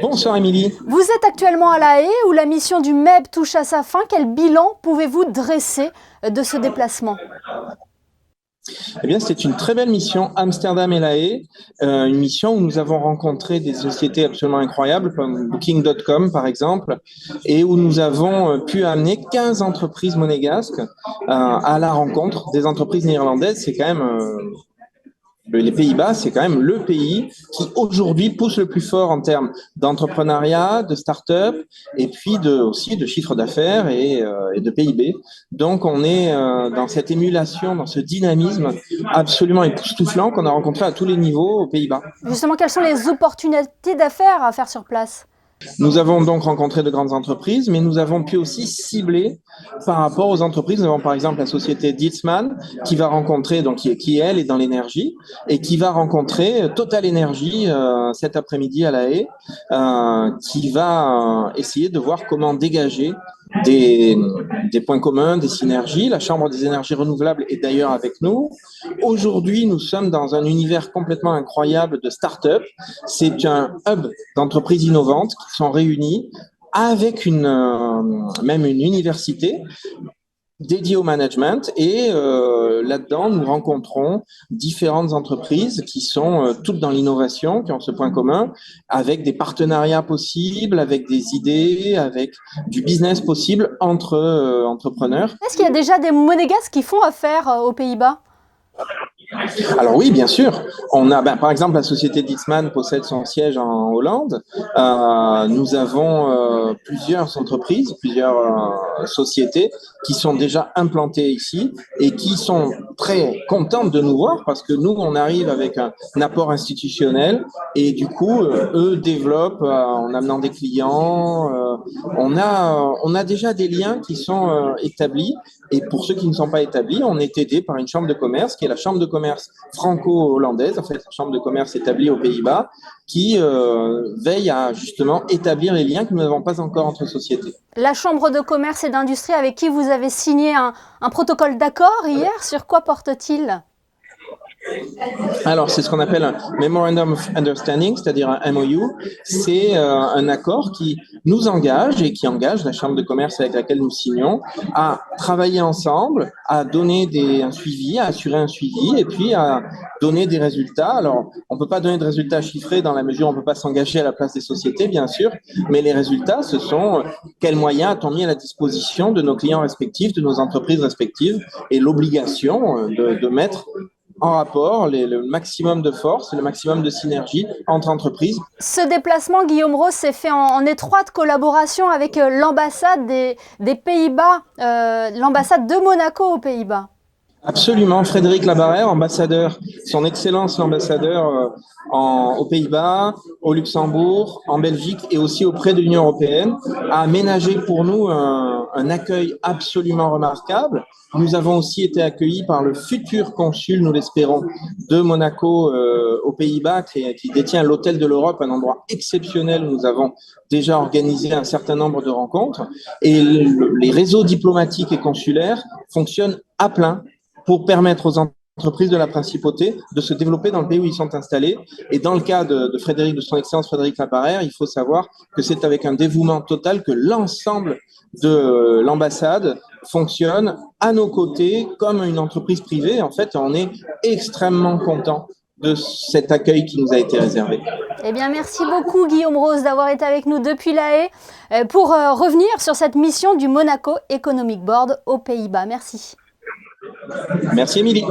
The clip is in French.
Bonsoir Émilie. Vous êtes actuellement à La Haye où la mission du MEB touche à sa fin. Quel bilan pouvez-vous dresser de ce déplacement? Eh bien, c'était une très belle mission, Amsterdam et La Haye, une mission où nous avons rencontré des sociétés absolument incroyables, comme Booking.com par exemple, et où nous avons pu amener 15 entreprises monégasques à la rencontre des entreprises néerlandaises. C'est quand même les Pays-Bas, c'est quand même le pays qui aujourd'hui pousse le plus fort en termes d'entrepreneuriat, de start-up et puis aussi de chiffre d'affaires et de PIB. Donc on est dans cette émulation, dans ce dynamisme absolument époustouflant qu'on a rencontré à tous les niveaux aux Pays-Bas. Justement, quelles sont les opportunités d'affaires à faire sur place? Nous avons donc rencontré de grandes entreprises, mais nous avons pu aussi cibler par rapport aux entreprises. Nous avons par exemple la société Ditzmann qui va rencontrer, donc qui elle est dans l'énergie et qui va rencontrer Total Energy cet après-midi à La Haye, qui va essayer de voir comment dégager des, des points communs, des synergies. La Chambre des énergies renouvelables est d'ailleurs avec nous. Aujourd'hui, nous sommes dans un univers complètement incroyable de start-up. C'est un hub d'entreprises innovantes qui sont réunies avec même une université dédiée au management et là-dedans, nous rencontrons différentes entreprises qui sont toutes dans l'innovation, qui ont ce point commun, avec des partenariats possibles, avec des idées, avec du business possible entre entrepreneurs. Est-ce qu'il y a déjà des monégasques qui font affaire aux Pays-Bas? Alors oui, bien sûr. On a, par exemple, la société Ditzmann possède son siège en Hollande. Nous avons plusieurs entreprises, plusieurs sociétés qui sont déjà implantées ici et qui sont très contentes de nous voir parce que nous, on arrive avec un apport institutionnel et du coup, eux développent en amenant des clients. On a déjà des liens qui sont établis et pour ceux qui ne sont pas établis, on est aidé par une chambre de commerce qui est la chambre de commerce franco-hollandaise, en fait, la chambre de commerce établie aux Pays-Bas, qui veille à justement établir les liens que nous n'avons pas encore entre sociétés. La Chambre de commerce et d'industrie avec qui vous avez signé un protocole d'accord hier, sur quoi porte-t-il? Alors, c'est ce qu'on appelle un Memorandum of Understanding, c'est-à-dire un MOU. C'est un accord qui nous engage et qui engage la Chambre de commerce avec laquelle nous signons à travailler ensemble, à donner un suivi, à assurer un suivi et puis à donner des résultats. Alors, on ne peut pas donner de résultats chiffrés dans la mesure où on ne peut pas s'engager à la place des sociétés, bien sûr, mais les résultats, ce sont quels moyens a-t-on mis à la disposition de nos clients respectifs, de nos entreprises respectives et l'obligation de mettre en rapport le maximum de force, le maximum de synergie entre entreprises. Ce déplacement, Guillaume Rose, s'est fait en étroite collaboration avec l'ambassade des Pays-Bas, l'ambassade de Monaco aux Pays-Bas. Absolument, Frédéric Labarrère, ambassadeur, son Excellence l'ambassadeur aux Pays-Bas, au Luxembourg, en Belgique et aussi auprès de l'Union européenne, a aménagé pour nous un accueil absolument remarquable. Nous avons aussi été accueillis par le futur consul, nous l'espérons, de Monaco aux Pays-Bas, qui détient l'Hôtel de l'Europe, un endroit exceptionnel où nous avons déjà organisé un certain nombre de rencontres. Et les réseaux diplomatiques et consulaires fonctionnent à plein pour permettre aux entreprises de la principauté de se développer dans le pays où ils sont installés. Et dans le cas de Frédéric, de son Excellence Frédéric Labarrère, il faut savoir que c'est avec un dévouement total que l'ensemble de l'ambassade fonctionne à nos côtés comme une entreprise privée. En fait, on est extrêmement content de cet accueil qui nous a été réservé. Eh bien, merci beaucoup Guillaume Rose d'avoir été avec nous depuis La Haye pour revenir sur cette mission du Monaco Economic Board aux Pays-Bas. Merci. Merci Émilie.